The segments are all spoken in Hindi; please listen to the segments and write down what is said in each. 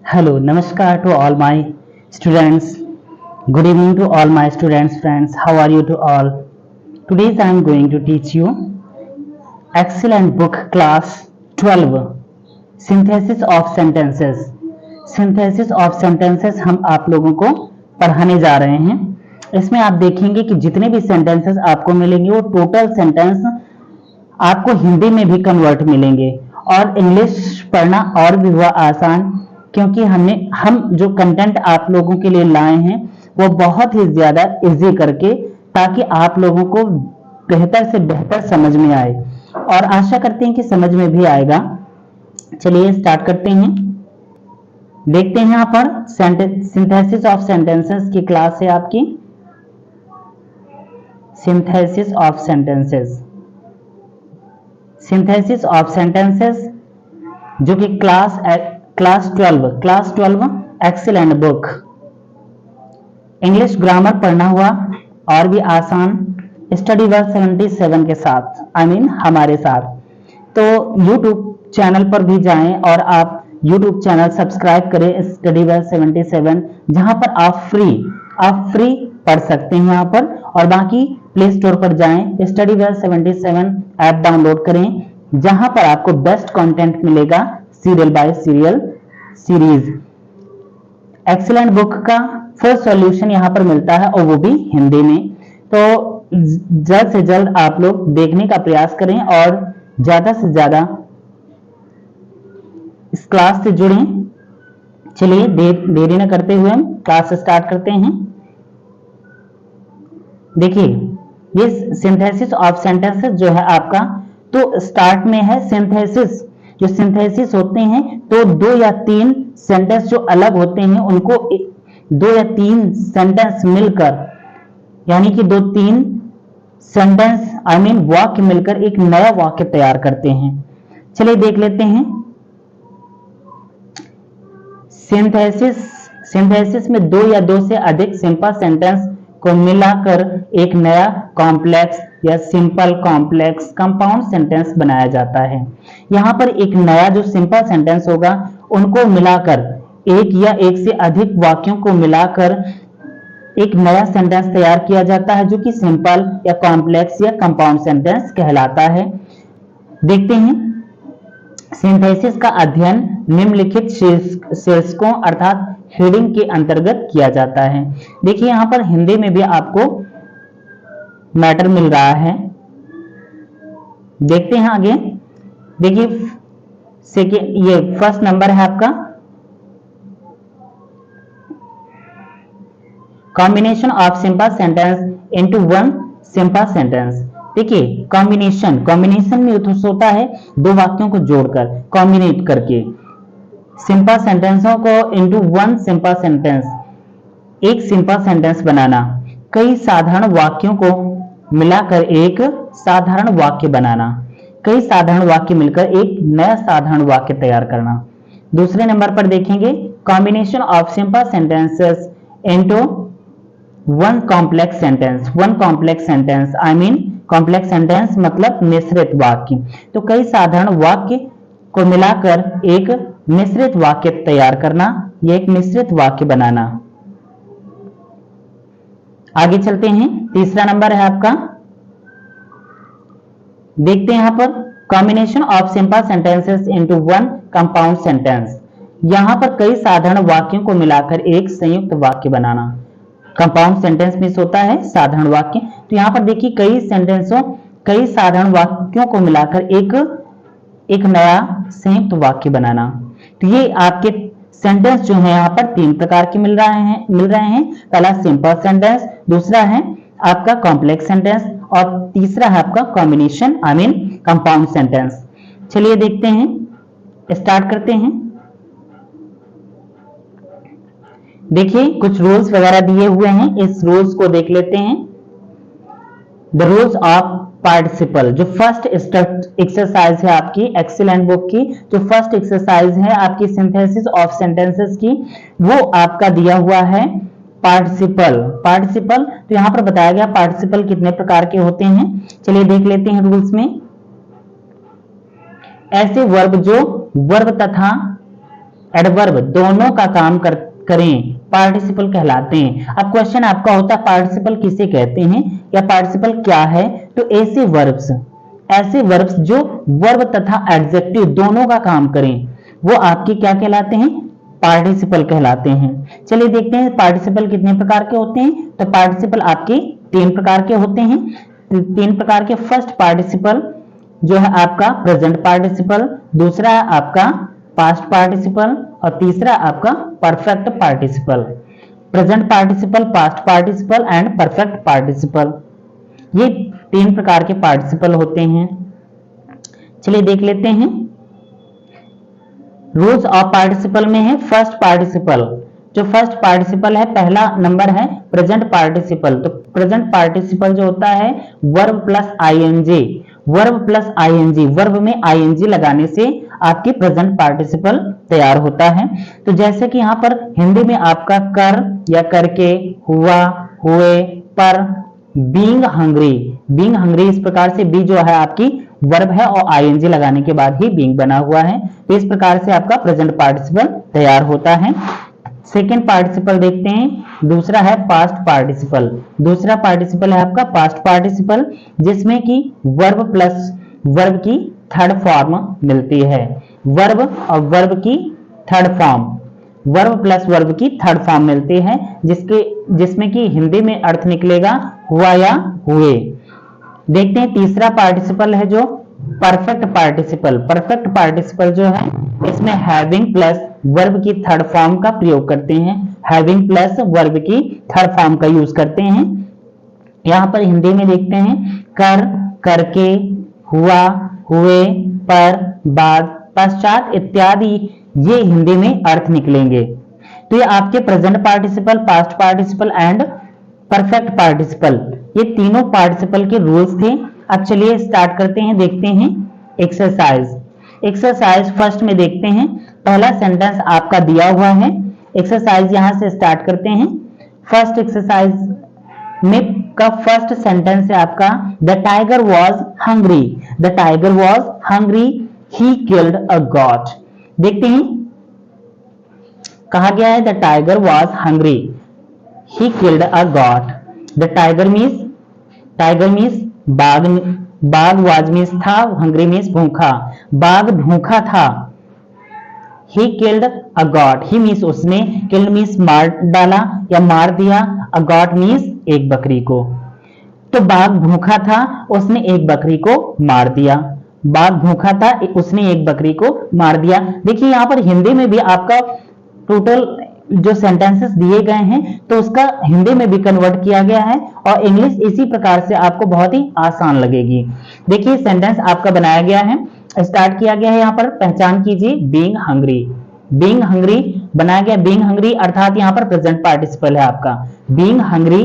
Hello, Namaskar to all my students. Good evening to all my students, friends. How are you to all? Today I am going to teach you excellent book class 12 Synthesis of Sentences. Synthesis of Sentences हम आप लोगों को पढ़ाने जा रहे हैं। इसमें आप देखेंगे कि जितने भी सेंटेंसेस आपको मिलेंगे वो टोटल सेंटेंस आपको हिंदी में भी कन्वर्ट मिलेंगे और इंग्लिश पढ़ना और भी हुआ आसान, क्योंकि हम जो कंटेंट आप लोगों के लिए लाए हैं वो बहुत ही ज्यादा इजी करके, ताकि आप लोगों को बेहतर से बेहतर समझ में आए, और आशा करते हैं कि समझ में भी आएगा। चलिए स्टार्ट करते हैं। देखते हैं यहाँ पर सिंथेसिस ऑफ सेंटेंसेस की क्लास है आपकी, synthesis of sentences. Synthesis of sentences जो कि class 12 excellent book. English grammar पढ़ना हुआ और भी आसान, स्टडी वर्क 77 के साथ, हमारे साथ। तो YouTube चैनल पर भी जाएं और आप YouTube चैनल सब्सक्राइब करें स्टडी वर्क 77, जहां पर आप फ्री पढ़ सकते हैं यहाँ पर। और बाकी प्ले स्टोर पर जाएं, स्टडी वर्क 77 ऐप डाउनलोड करें, जहां पर आपको बेस्ट कंटेंट मिलेगा serial bye serial series. Excellent book का फुल सॉल्यूशन यहाँ पर मिलता है और वो भी हिंदी में। तो जल्द से जल्द आप लोग देखने का प्रयास करें और ज्यादा से ज्यादा इस क्लास से जुड़ें। चलिए देरी न करते हुए हम क्लास स्टार्ट करते हैं। देखिए ये सिंथेसिस ऑफ सेंटेंसेस जो है आपका, तो स्टार्ट में है सिंथेसिस। जो सिंथेसिस होते हैं तो 2 या 3 सेंटेंस जो अलग होते हैं उनको 2 या 3 सेंटेंस मिलकर, यानी कि 2-3 सेंटेंस वाक्य मिलकर एक नया वाक्य तैयार करते हैं। चलिए देख लेते हैं। सिंथेसिस में 2 या 2 से अधिक सिंपल सेंटेंस को मिलाकर एक नया कॉम्प्लेक्स या सिंपल कॉम्प्लेक्स कंपाउंड सेंटेंस बनाया जाता है। यहाँ पर एक नया जो सिंपल सेंटेंस होगा उनको मिलाकर, एक या एक से अधिक वाक्यों को मिलाकर एक नया सेंटेंस तैयार किया जाता है, जो कि सिंपल या कॉम्प्लेक्स या कंपाउंड सेंटेंस कहलाता है। देखते हैं। सिंथेसिस का अध्ययन निम्नलिखित शीर्षकों अर्थात हेडिंग के अंतर्गत किया जाता है। देखिए यहाँ पर हिंदी में भी आपको मैटर मिल रहा है। देखते हैं आगे। देखिए ये फर्स्ट नंबर है आपका, combination of simple sentence into one simple sentence. देखिए कॉम्बिनेशन में होता है 2 वाक्यों को जोड़कर, कॉम्बिनेट करके सिंपल सेंटेंसों को इनटू वन सिंपल सेंटेंस, एक सिंपल सेंटेंस बनाना। कई साधारण वाक्यों को मिलाकर एक साधारण वाक्य बनाना। कई साधारण वाक्य मिलकर एक नया साधारण वाक्य तैयार करना। दूसरे नंबर पर देखेंगे, combination of simple sentences into one complex sentence. One complex sentence complex sentence मतलब मिश्रित वाक्य। तो कई साधारण वाक्य को मिलाकर एक मिश्रित वाक्य तैयार करना, यह एक मिश्रित वाक्य बनाना। आगे चलते हैं। तीसरा नंबर है आपका, देखते हैं यहां पर, combination of simple sentences into one compound sentence. यहां पर कई साधारण वाक्यों को मिलाकर एक संयुक्त वाक्य बनाना। कंपाउंड सेंटेंस में होता है साधारण वाक्य। तो यहां पर देखिए कई साधारण वाक्यों को मिलाकर एक नया संयुक्त वाक्य बनाना। तो ये आपके सेंटेंस जो है यहाँ पर 3 प्रकार के मिल रहे हैं। पहला सिंपल सेंटेंस, दूसरा है आपका कॉम्प्लेक्स सेंटेंस और तीसरा है आपका कॉम्बिनेशन कंपाउंड सेंटेंस। चलिए देखते हैं, स्टार्ट करते हैं। देखिए कुछ रूल्स वगैरह दिए हुए हैं, इस रूल्स को देख लेते हैं। द रूल्स ऑफ पार्टिसिपल, जो फर्स्ट एक्सरसाइज है आपकी एक्सीलेंट बुक की, जो फर्स्ट एक्सरसाइज है आपकी सिंथेसिस ऑफ सेंटेंसेस की, वो आपका दिया हुआ है पार्टिसिपल। तो यहां पर बताया गया पार्टिसिपल कितने प्रकार के होते हैं। चलिए देख लेते हैं रूल्स में। ऐसे वर्ब जो वर्ब तथा एडवर्ब दोनों का काम करें पार्टिसिपल कहलाते हैं। अब क्वेश्चन आपका होता है पार्टिसिपल किसे कहते हैं या पार्टिसिपल क्या है? तो ऐसे वर्ब्स जो वर्ब तथा एडजेक्टिव दोनों का काम करें वो आपके क्या कहलाते हैं? पार्टिसिपल कहलाते हैं। चलिए देखते हैं पार्टिसिपल कितने प्रकार के होते हैं। तो पार्टिसिपल आपके 3 प्रकार के होते हैं। 3 प्रकार के। फर्स्ट पार्टिसिपल जो है आपका प्रेजेंट पार्टिसिपल, दूसरा है आपका पास्ट पार्टिसिपल और तीसरा आपका perfect participle. Present participle, past participle and perfect participle, ये 3 प्रकार के पार्टिसिपल होते हैं। चलिए देख लेते हैं। रूल्स ऑफ पार्टिसिपल में है फर्स्ट पार्टिसिपल। जो फर्स्ट पार्टिसिपल है पहला नंबर है प्रेजेंट पार्टिसिपल। तो प्रेजेंट पार्टिसिपल जो होता है verb plus ING, verb plus ING, verb में आईएनजी लगाने से आपकी प्रेजेंट पार्टिसिपल तैयार होता है। तो जैसे कि यहाँ पर हिंदी में आपका कर या करके, हुआ, हुए, पर, बीइंग हंग्री, बीइंग हंग्री, इस प्रकार से बी जो है आपकी वर्ब है और आईएनजी लगाने के बाद ही बीइंग बना हुआ है। तो इस प्रकार से आपका प्रेजेंट पार्टिसिपल तैयार होता है। सेकेंड पार्टिसिपल देखते हैं। दूसरा है पास्ट पार्टिसिपल। दूसरा पार्टिसिपल है आपका पास्ट पार्टिसिपल, जिसमें कि वर्ब प्लस वर्ब की थर्ड फॉर्म मिलती है। वर्ब और वर्ब की third form, verb plus verb की थर्ड फॉर्म मिलती है, जिसमें कि हिंदी में अर्थ निकलेगा हुआ या हुए। देखते हैं तीसरा पार्टिसिपल है जो परफेक्ट पार्टिसिपल। परफेक्ट पार्टिसिपल जो है इसमें हैविंग प्लस वर्ब की थर्ड फॉर्म का प्रयोग करते हैं। हैविंग प्लस वर्ब की थर्ड फॉर्म का यूज करते हैं। यहां पर हिंदी में देखते हैं कर, करके, हुआ, हुए, पर, बाद, पश्चात इत्यादि, ये हिंदी में अर्थ निकलेंगे। तो ये आपके present participle, past participle and perfect participle, ये तीनों पार्टिसिपल के रूल्स थे। अब चलिए स्टार्ट करते हैं, देखते हैं एक्सरसाइज। एक्सरसाइज फर्स्ट में देखते हैं। पहला सेंटेंस आपका दिया हुआ है। एक्सरसाइज यहां से स्टार्ट करते हैं। फर्स्ट एक्सरसाइज में का फर्स्ट सेंटेंस है आपका the tiger was hungry. The tiger was hungry, he killed a got. देखते हैं कहा गया है the tiger was hungry, he killed a goat. The tiger means बाघ, बाघ was means था, hungry means भूखा, बाघ भूखा था। he killed a goat, he means उसने, killed means मार डाला या मार दिया, a goat means एक बकरी को। तो बाघ भूखा था, उसने एक बकरी को मार दिया। बाघ भूखा था, उसने एक बकरी को मार दिया। देखिए यहाँ पर हिंदी में भी आपका टोटल जो सेंटेंसेस दिए गए हैं तो उसका हिंदी में भी कन्वर्ट किया गया है और इंग्लिश इसी प्रकार से आपको बहुत ही आसान लगेगी। देखिए सेंटेंस आपका बनाया गया है, स्टार्ट किया गया है। यहाँ पर पहचान कीजिए बीइंग हंग्री। बीइंग हंग्री बनाया गया, बीइंग हंग्री अर्थात यहाँ पर प्रेजेंट पार्टिसिपल है आपका। बीइंग हंग्री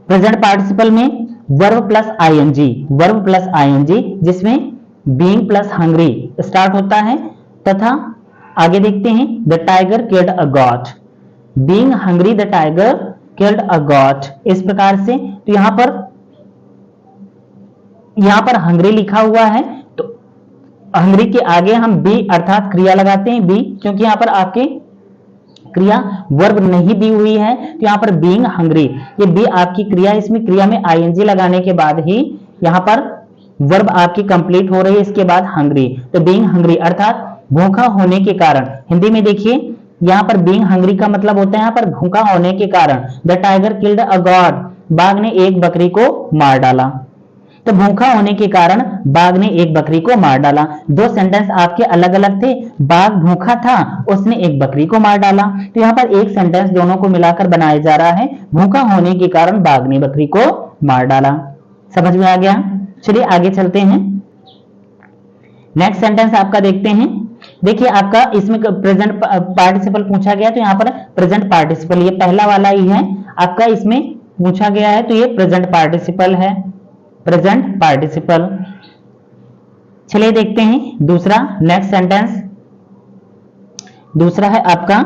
प्रेजेंट पार्टिसिपल में verb plus ING, verb plus ING, जिसमें बीइंग प्लस हंग्री स्टार्ट होता है। तथा आगे देखते हैं the tiger killed a goat. Being hungry the tiger killed a goat, इस प्रकार से। तो यहां पर हंग्री लिखा हुआ है तो हंग्री के आगे हम बी अर्थात क्रिया लगाते हैं, बी, क्योंकि यहां पर आपके क्रिया वर्ब नहीं दी हुई है। तो यहां पर बीइंग हंग्री, ये बी आपकी क्रिया, इसमें क्रिया में आईएनजी लगाने के बाद ही यहां पर वर्ब आपकी कंप्लीट हो रही है, इसके बाद हंग्री। तो बीइंग हंग्री अर्थात भूखा होने के कारण। हिंदी में देखिए यहाँ पर बीइंग हंग्री का मतलब होता है यहाँ पर भूखा होने के कारण। The tiger killed a got, बाघ ने एक बकरी को मार डाला। तो भूखा होने के कारण बाघ ने एक बकरी को मार डाला। दो सेंटेंस आपके अलग अलग थे, बाघ भूखा था, उसने एक बकरी को मार डाला। तो यहाँ पर एक सेंटेंस दोनों को मिलाकर बनाया जा रहा है, भूखा होने के कारण बाघ ने बकरी को मार डाला। समझ में आ गया? चलिए आगे चलते हैं। नेक्स्ट सेंटेंस आपका देखते हैं। देखिए आपका इसमें प्रेजेंट पार्टिसिपल पूछा गया, तो यहाँ पर प्रेजेंट पार्टिसिपल ये पहला वाला ही है आपका, इसमें पूछा गया है तो ये प्रेजेंट पार्टिसिपल है, प्रेजेंट पार्टिसिपल। चलिए देखते हैं दूसरा, नेक्स्ट सेंटेंस दूसरा है आपका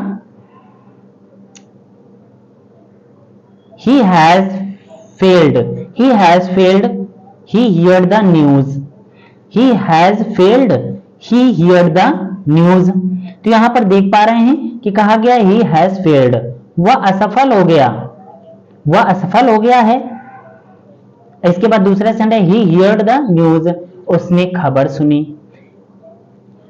he has failed, he has failed, he heard the news, he has failed, he heard the news। तो यहां पर देख पा रहे हैं कि कहा गया he has failed, वह असफल हो गया, वह असफल हो गया है। इसके बाद दूसरा sentence he heard the news, उसने खबर सुनी।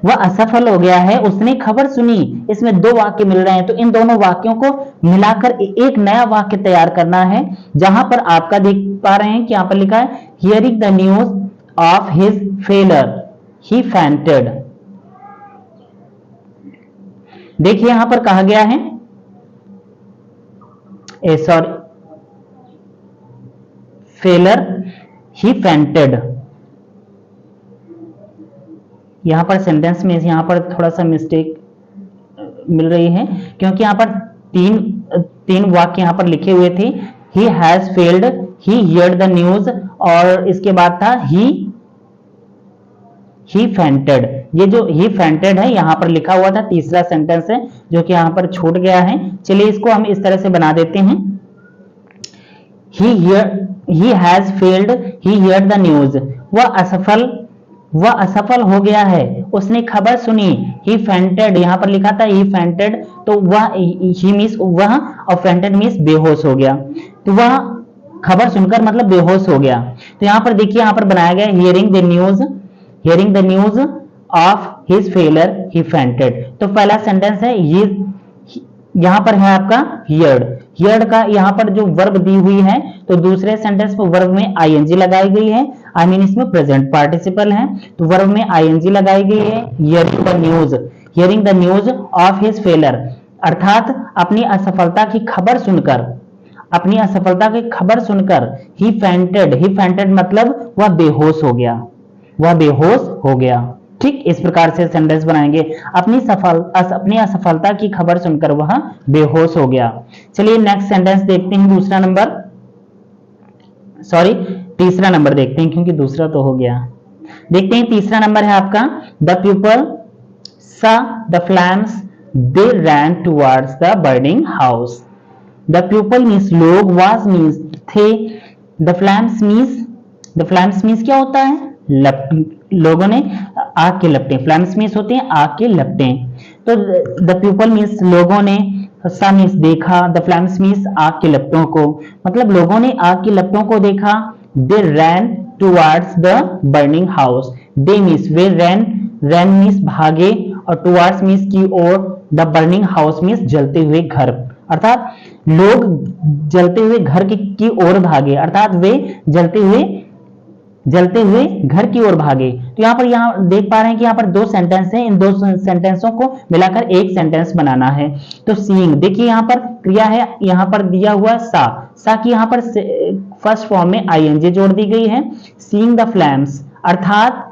वह असफल हो गया है, उसने खबर सुनी। इसमें दो वाक्य मिल रहे हैं, तो इन दोनों वाक्यों को मिलाकर एक नया वाक्य तैयार करना है। जहां पर आपका देख पा रहे हैं कि यहां पर लिखा है hearing the news of his failure he fainted. देखिए यहां पर कहा गया है फेलियर ही फेंटेड। यहां पर सेंटेंस में यहां पर थोड़ा सा मिस्टेक मिल रही है, क्योंकि यहां पर तीन वाक्य यहां पर लिखे हुए थे, he has failed, he heard the news और इसके बाद था he fainted। ये जो he fainted है यहां पर लिखा हुआ था, तीसरा सेंटेंस है जो कि यहां पर छूट गया है। चलिए इसको हम इस तरह से बना देते हैं, he has failed, he heard the news, वह असफल हो गया है, उसने खबर सुनी। he fainted यहां पर लिखा था he fainted, तो he मीन्स वह और fainted मीन्स बेहोश हो गया, तो वह खबर सुनकर मतलब बेहोश हो गया। तो यहां पर देखिए यहां पर बनाया गया hearing the news of his failure he fainted। तो पहला सेंटेंस है यहां पर है आपका heard का यहां पर जो वर्ब दी हुई है, तो दूसरे सेंटेंस में वर्ब में ing लगाई गई है, आई मीन इसमें प्रेजेंट पार्टिसिपल है, तो वर्ब में ing लगाई गई है। Hearing the news of his failure, अर्थात अपनी असफलता की खबर सुनकर ही फेंटेड मतलब वह बेहोश हो गया। ठीक इस प्रकार से सेंटेंस बनाएंगे, अपनी असफलता की खबर सुनकर वह बेहोश हो गया। चलिए नेक्स्ट सेंटेंस देखते हैं, तीसरा नंबर देखते हैं, क्योंकि दूसरा तो हो गया। देखते हैं तीसरा नंबर है आपका the people saw the flames, they ran towards the burning house। The people means लोग, was मीन्स थे, द फ्लैम्स मीन्स क्या होता है, लोगों ने आग के लपटें, फ्लैम्स मीन्स होते हैं आग के लपटें। तो द पीपल मीन्स लोगों ने, सा मीन्स देखा, द फ्लैम्स मीन्स आग के लपटों को, मतलब लोगों ने आग के लपटों को देखा। They ran towards the burning house, they means वे, रैन मीन्स भागे और टुवर्ड्स मीन्स की ओर, द बर्निंग हाउस मीन्स जलते हुए घर, अर्थात लोग जलते हुए घर की ओर भागे, अर्थात वे जलते हुए घर की ओर भागे। तो यहाँ देख पा रहे हैं कि यहाँ पर दो सेंटेंस हैं, इन दो सेंटेंसों को मिलाकर एक सेंटेंस बनाना है। तो सीइंग, देखिए यहाँ पर क्रिया है, यहाँ पर दिया हुआ सा की यहाँ पर फर्स्ट फॉर्म में आईएनजी जोड़ दी गई है। सीइंग द फ्लैम्स, अर्थात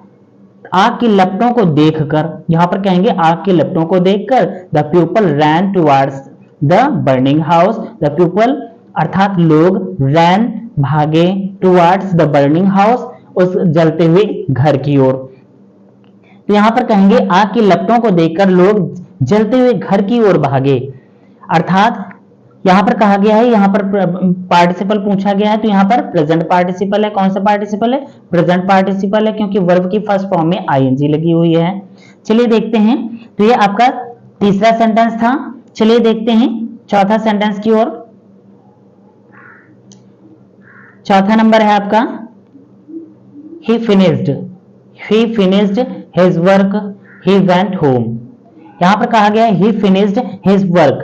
आग की लपटों को देखकर, यहाँ पर कहेंगे आग की लपटों को देखकर, the people ran towards the burning house, the people अर्थात लोग, रैन भागे, टुवर्ड्स द बर्निंग हाउस उस जलते हुए घर की ओर। तो यहां पर कहेंगे आग की लपटों को देखकर लोग जलते हुए घर की ओर भागे, अर्थात यहां पर कहा गया है, यहां पर पार्टिसिपल पूछा गया है, तो यहां पर प्रेजेंट पार्टिसिपल है। कौन सा पार्टिसिपल है, प्रेजेंट पार्टिसिपल है, क्योंकि वर्ब की फर्स्ट फॉर्म में आईएनजी लगी हुई है। चलिए देखते हैं, तो ये आपका तीसरा सेंटेंस था। चलिए देखते हैं चौथा सेंटेंस की ओर। चौथा नंबर है आपका he finished his work, he went home। यहां पर कहा गया है he finished his work,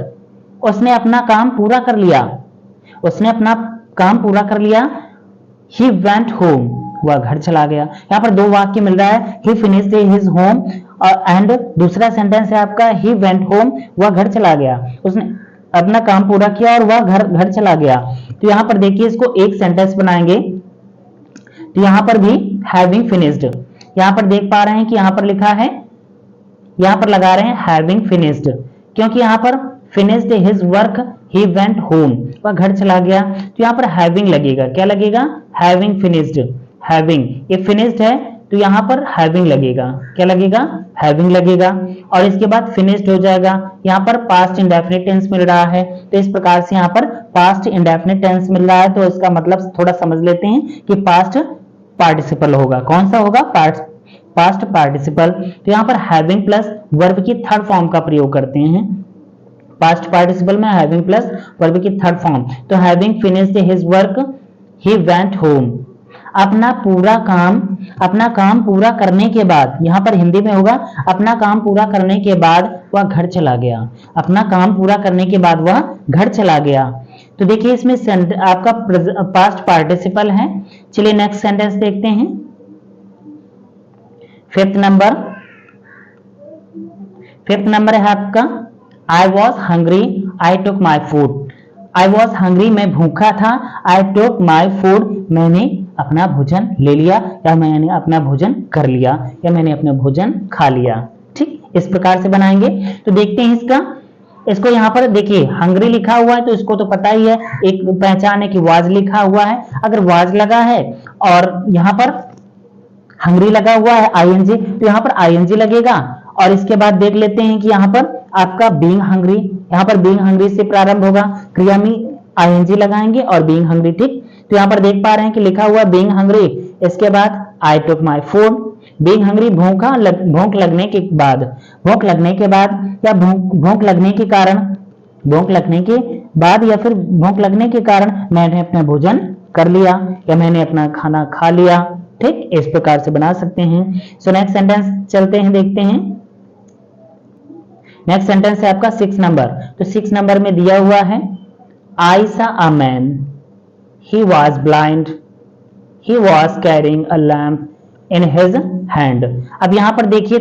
उसने अपना काम पूरा कर लिया, he went home, वह घर चला गया। यहां पर दो वाक्य मिल रहा है, he finished his home and दूसरा सेंटेंस है आपका he went home, वह घर चला गया, उसने अपना काम पूरा किया और वह घर चला गया। तो यहां पर देखिए इसको एक सेंटेंस बनाएंगे, तो यहां पर भी having finished, यहां पर देख पा रहे हैं कि यहां पर लिखा है, यहां पर लगा रहे हैं having finished, क्योंकि यहां पर finished his work, he went home, वह घर चला गया। तो यहां पर having लगेगा, क्या लगेगा, having finished, having, ये finished है तो यहां पर having लगेगा, क्या लगेगा, having लगेगा, और इसके बाद finished हो जाएगा। यहां पर past indefinite tense मिल रहा है, तो इस प्रकार से यहां पर past indefinite tense मिल रहा है, तो इसका मतलब थोड़ा समझ लेते हैं कि past पार्टिसिपल होगा, कौन सा होगा, पास्ट पार्टिसिपल, तो यहाँ पर हैविंग प्लस वर्ब की थर्ड फॉर्म का प्रयोग करते हैं। पास्ट पार्टिसिपल में हैविंग प्लस वर्ब की थर्ड फॉर्म, तो having finished his work he went home. अपना काम पूरा करने के बाद, यहां पर हिंदी में होगा अपना काम पूरा करने के बाद वह घर चला गया। अपना काम पूरा करने के बाद वह घर चला गया। तो देखिए इसमें आपका पास्ट पार्टिसिपल है। चलिए नेक्स्ट सेंटेंस देखते हैं। फिफ्थ नंबर है आपका I was hungry I took my food. I was hungry मैं भूखा था, आई टुक माई फूड मैंने अपना भोजन ले लिया, या मैंने अपना भोजन कर लिया, या मैंने अपना भोजन खा लिया। ठीक, इस प्रकार से बनाएंगे। तो देखते हैं इसको यहाँ पर देखिए हंग्री लिखा हुआ है तो इसको तो पता ही है, एक पहचान है कि वाज लिखा हुआ है। अगर वाज लगा है और यहाँ पर हंग्री लगा हुआ है आईएनजी, तो यहाँ पर आईएनजी लगेगा। और इसके बाद देख लेते हैं कि यहाँ पर आपका बीइंग हंग्री, यहाँ पर बीइंग हंग्री से प्रारंभ होगा, क्रिया में आईएनजी लगाएंगे और बीइंग हंग्री। ठीक, तो यहाँ पर देख पा रहे हैं कि लिखा हुआ बीइंग हंग्री, इसके बाद आई टुक माई फूड। बीइंग हंग्री भूख लगने के बाद या भूख लगने के बाद या फिर भूख लगने के कारण मैंने अपना भोजन कर लिया या मैंने अपना खाना खा लिया। ठीक, इस प्रकार से बना सकते हैं। सो नेक्स्ट सेंटेंस चलते हैं, देखते हैं। नेक्स्ट सेंटेंस है आपका 6 नंबर। तो 6 नंबर में दिया हुआ है आई saw a man, he was blind, he was carrying a lamp in his hand। अब यहां पर देखिए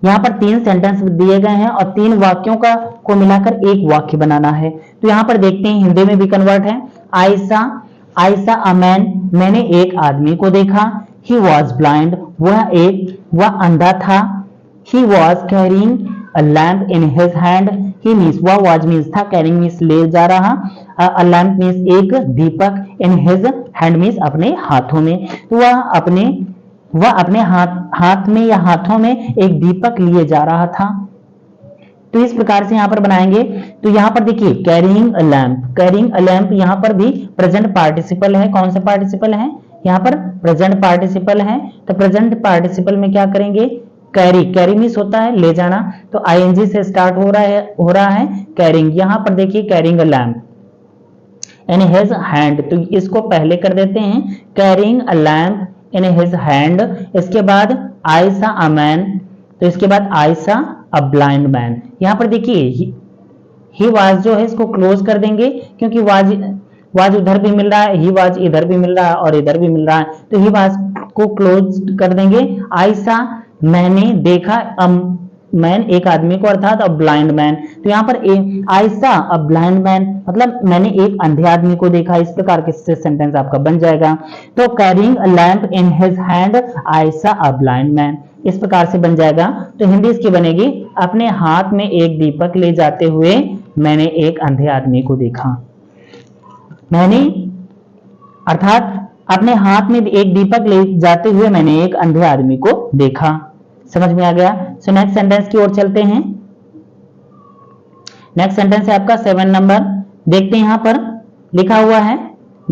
यहां पर तीन सेंटेंस दिए गए हैं और 3 वाक्यों को मिलाकर एक वाक्य बनाना है। तो यहां पर देखते हैं हिंदी में भी कन्वर्ट है। आई सा अ मैन मैंने एक आदमी को देखा, he was blind वह अंधा था, he was carrying a lamp in his hand, he means वह was means था, carrying means ले जा रहा, a lamp means एक दीपक, in his hand means अपने हाथों में, तो वह अपने हाथ में या हाथों में एक दीपक लिए जा रहा था। तो इस प्रकार से यहां पर बनाएंगे। तो यहां पर देखिए कैरिंग अ लैंप यहां पर भी प्रेजेंट पार्टिसिपल है। कौन सा पार्टिसिपल है? यहां पर प्रेजेंट पार्टिसिपल है। तो प्रेजेंट पार्टिसिपल में क्या करेंगे? कैरी मीन्स होता है ले जाना, तो आईएनजी से स्टार्ट हो रहा है कैरिंग। यहां पर देखिए carrying a lamp in his hand, तो इसको पहले कर देते हैं carrying a lamp in his hand. इसके बाद आई सा अ मैन, तो इसके बाद आई सा अ ब्लाइंड मैन। यहां पर देखिए ही वाज जो है इसको क्लोज कर देंगे क्योंकि वाज उधर भी मिल रहा है, ही वाज इधर भी मिल रहा है और इधर भी मिल रहा है, तो ही वाज को क्लोज कर देंगे। आई सा मैंने देखा, मैन एक आदमी को अर्थात अ ब्लाइंड मैन, तो यहाँ पर आई सा अ ब्लाइंड मैन मतलब मैंने एक अंधे आदमी को देखा। इस प्रकार के सेंटेंस आपका बन जाएगा। तो carrying a lamp in his hand I saw a blind man, इस प्रकार से बन जाएगा। तो हिंदी इसकी बनेगी अपने हाथ में एक दीपक ले जाते हुए मैंने एक अंधे आदमी को देखा। मैंने अर्थात अपने हाथ में एक दीपक ले जाते हुए मैंने एक अंधे आदमी को देखा। समझ में आ गया? सो नेक्स्ट सेंटेंस की ओर चलते हैं। नेक्स्ट सेंटेंस है आपका 7 नंबर। देखते हैं यहां पर लिखा हुआ है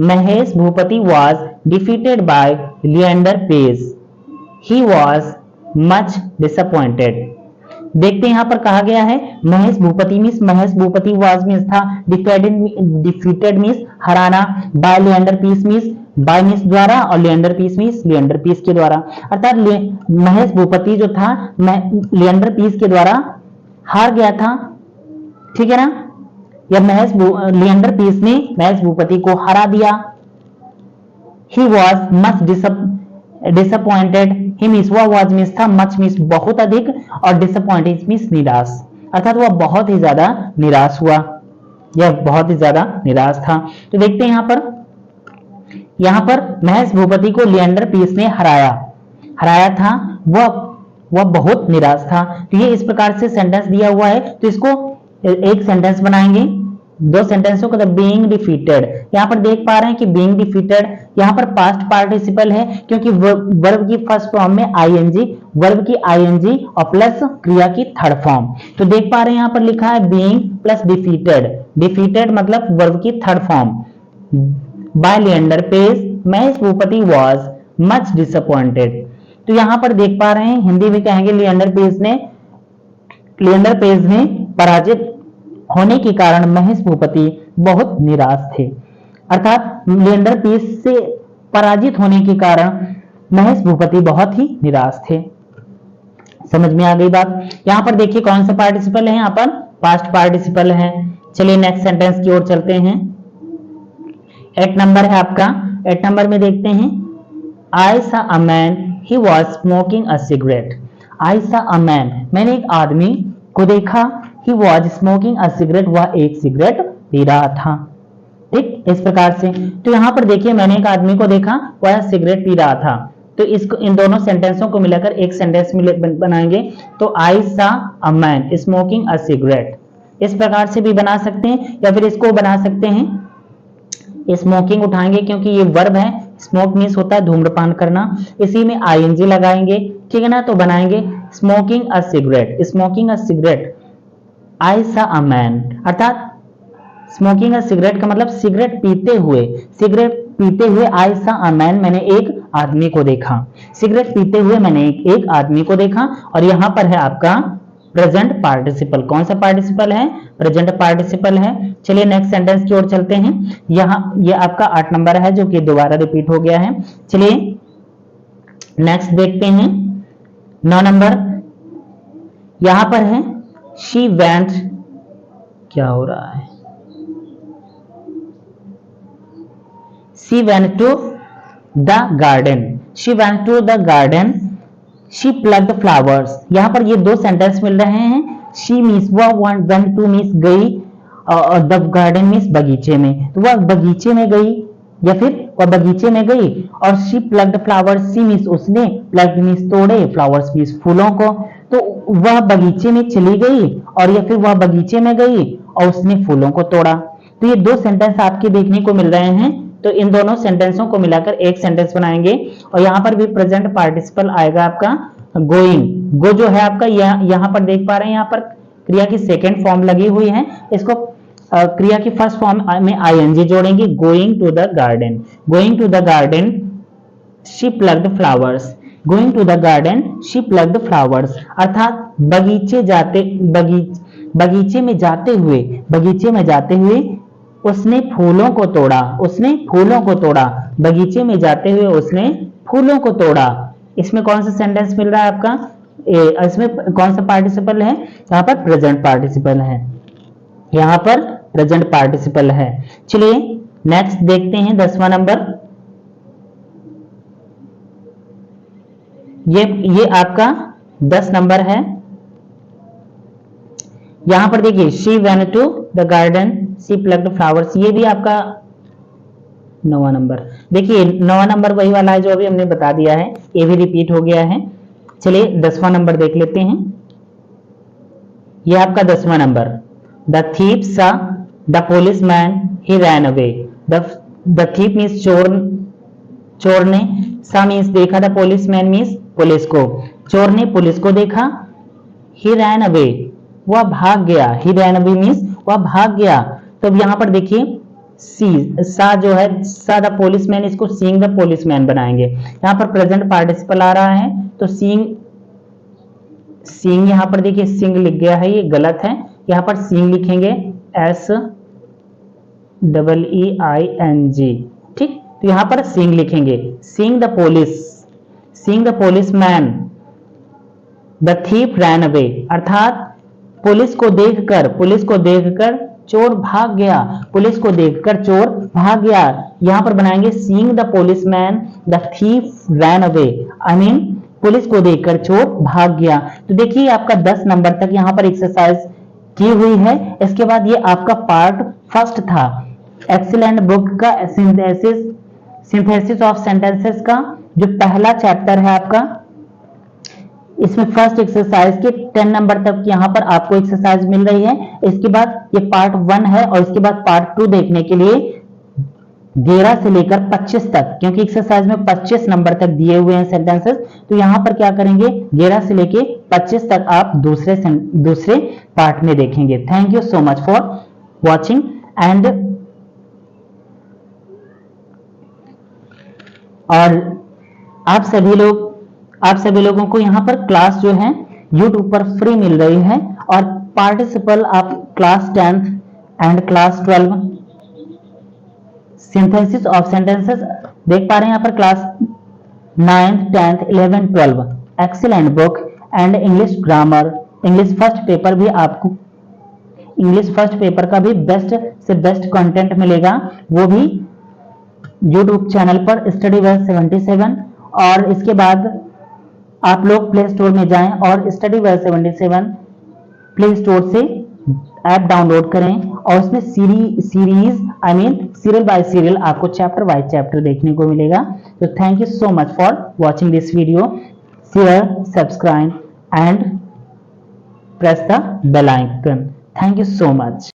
Mahesh Bhupathi was defeated by Leander Paes, he was much disappointed. देखते हैं यहां पर कहा गया है महेश भूपति वाज मींस था, डिफीटेड मींस हराना, by Leander Paes means by means द्वारा और लिएंडर पीस मींस लिएंडर पीस के द्वारा। अर्थात महेश भूपति जो था लिएंडर पीस के द्वारा हार गया था, ठीक है ना, या लिएंडर पीस ने महेश भूपति को हरा दिया। He was much disappointed, he means वह वाज मींस था, मच मींस बहुत अधिक और डिसअपॉइंटेड मींस निराश, अर्थात वह बहुत ही ज्यादा निराश हुआ, यह बहुत ही ज्यादा निराश था। तो देखते हैं यहां पर महेश भूपति को लिएंडर पीस ने हराया था, वह बहुत निराश था। तो ये इस प्रकार से सेंटेंस दिया हुआ है, तो इसको एक सेंटेंस बनाएंगे, 2 सेंटेंसों को। बीइंग डिफीटेड, यहां पर देख पा रहे हैं कि बीइंग डिफीटेड यहां पर पास्ट पार्टिसिपल है क्योंकि वर्ब की फर्स्ट फॉर्म में आईएनजी, वर्ब की आईएनजी और प्लस क्रिया की थर्ड फॉर्म। तो देख पा रहे हैं यहां पर लिखा है बीइंग प्लस डिफीटेड मतलब वर्ब की third form. By Leander Paes Mahesh Bhupathi was much disappointed, तो यहाँ पर देख पा रहे हैं, हिंदी में कहेंगे लिएंडर पेज ने पराजित होने के कारण महेश भूपति बहुत निराश थे। अर्थात लिएंडर पेज से पराजित होने के कारण महेश भूपति बहुत ही निराश थे। समझ में आ गई बात। यहाँ पर देखिए कौन सा पार्टिसिपल है, यहाँ पर पास्ट पार्टिसिपल है। चलिए नेक्स्ट सेंटेंस की ओर चलते हैं। 8 नंबर है आपका। 8 नंबर में देखते हैं, I saw a man, he was smoking a cigarette. I saw a man, मैंने एक आदमी को देखा, he was smoking a cigarette, वह एक सिगरेट पी रहा था। ठीक, इस प्रकार से। तो यहाँ पर देखिए मैंने एक आदमी को देखा, वह सिगरेट पी रहा था। तो इसको, इन दोनों सेंटेंसों को मिलाकर एक सेंटेंस बनाएंगे। तो I saw a man smoking a cigarette, इस प्रकार से भी बना सकते हैं, या फिर इसको बना सकते हैं, स्मोकिंग उठाएंगे क्योंकि ये वर्ब है, स्मोक मीन्स होता है धूम्रपान करना, इसी में आईएनजी लगाएंगे, ठीक है ना। तो बनाएंगे smoking a cigarette, smoking a cigarette, I saw a man, अर्थात स्मोकिंग अ सिगरेट का मतलब सिगरेट पीते हुए आई सा अ मैन, मैंने एक आदमी को देखा, सिगरेट पीते हुए मैंने एक आदमी को देखा। और यहाँ पर है आपका प्रेजेंट पार्टिसिपल। कौन सा पार्टिसिपल है? प्रेजेंट पार्टिसिपल है। चलिए नेक्स्ट सेंटेंस की ओर चलते हैं। यहाँ ये आपका 8 नंबर है जो कि दोबारा रिपीट हो गया है। चलिए नेक्स्ट देखते हैं 9 नंबर। यहां पर है शी वेंट, क्या हो रहा है, she went to the garden, she went to the garden, she plucked flowers. यहां पर ये दो सेंटेंस मिल रहे हैं। शी मीन्स वह, वेंट टू मीन्स गई, द गार्डन मीन्स बगीचे में, तो वह बगीचे में गई, या फिर वह बगीचे में गई। और she plucked flowers, she means उसने, प्लग्ड मीन्स तोड़े, फ्लावर्स मीन्स फूलों को, तो वह बगीचे में चली गई, और या फिर वह बगीचे में गई और उसने फूलों को तोड़ा। तो ये दो सेंटेंस आपके देखने को मिल रहे हैं। तो इन दोनों सेंटेंसों को मिलाकर एक सेंटेंस बनाएंगे। और यहाँ पर भी प्रेजेंट पार्टिसिपल आएगा आपका गोइंग। गो जो है आपका यहाँ पर देख पा रहे हैं, यहाँ पर क्रिया की सेकेंड फॉर्म लगी हुई है, इसको क्रिया की फर्स्ट फॉर्म में आईएनजी जोड़ेंगे। Going to the garden, going to the garden she plucked flowers, going to the garden she plucked flowers, अर्थात बगीचे में जाते हुए उसने फूलों को तोड़ा, उसने फूलों को तोड़ा, बगीचे में जाते हुए उसने फूलों को तोड़ा। इसमें कौन सा सेंटेंस मिल रहा है आपका? इसमें कौन सा पार्टिसिपल है? यहाँ पर प्रेजेंट पार्टिसिपल है, यहाँ पर प्रेजेंट पार्टिसिपल है। चलिए नेक्स्ट देखते हैं 10वां नंबर। ये आपका 10 नंबर है। यहां पर देखिए she went to the garden, she plucked flowers, ये भी आपका 9वां नंबर। देखिए 9वां नंबर वही वाला है जो अभी हमने बता दिया है, ये भी रिपीट हो गया है। चलिए 10वां नंबर देख लेते हैं। ये आपका 10वां नंबर। द थीप सा the policeman, he ran away. The thief means चोर ने, सा मीन्स देखा, द पुलिसमैन मीन्स पुलिस को, चोर ने पुलिस को देखा। ही रैन अवे, वह भाग गया, ही रैन अवे मीन्स वह भाग गया। तो अब यहाँ पर देखिए सा जो है, सा द पुलिसमैन, इसको सीइंग द पुलिसमैन बनाएंगे। यहाँ पर प्रेजेंट पार्टिसिपल आ रहा है, तो सीइंग यहाँ पर देखिए सिंग लिख गया है, ये गलत है। यहाँ पर सीइंग लिखेंगे SEEING, ठीक। तो यहाँ पर सीइंग लिखेंगे, seeing the policeman, the thief ran away, अर्थात पुलिस को देखकर चोर भाग गया, पुलिस को देखकर चोर भाग गया। यहां पर बनाएंगे seeing the policeman, the thief ran away, I mean police को देखकर चोर भाग गया। तो देखिए आपका 10 नंबर तक यहां पर एक्सरसाइज की हुई है। इसके बाद ये आपका पार्ट फर्स्ट था, एक्सीलेंट बुक का सिंथेसिस ऑफ सेंटेंसेस का जो पहला चैप्टर है आपका। इसमें फर्स्ट एक्सरसाइज के 10 नंबर तक यहाँ पर आपको एक्सरसाइज मिल रही है। इसके बाद ये पार्ट 1 है, और इसके बाद पार्ट 2 देखने के लिए 11 से लेकर 25 तक, क्योंकि एक्सरसाइज में 25 नंबर तक दिए हुए हैं सेंटेंसेस, तो यहाँ पर क्या करेंगे 11 से लेकर 25 तक आप दूसरे पार्ट में देखेंगे। Thank you so much for watching and और आप सभी लोग आप सभी लोगों को यहाँ पर क्लास जो है YouTube पर फ्री मिल रही है और पार्टिसिपल आप class 10th and class 12 synthesis of sentences देख पा रहे हैं यहाँ पर class 9th 10th 11th 12 excellent book and English grammar English first paper भी आपको इंग्लिश फर्स्ट पेपर का भी बेस्ट से बेस्ट कंटेंट मिलेगा, वो भी YouTube चैनल पर स्टडी वर्स 77। और इसके बाद आप लोग प्ले स्टोर में जाएं और स्टडी वर्स 77 प्ले स्टोर से ऐप डाउनलोड करें और उसमें सीरीज सीरियल बाय सीरियल आपको चैप्टर बाय चैप्टर देखने को मिलेगा। तो thank you so much for watching this video. Share, subscribe and press the bell icon. Thank you so much.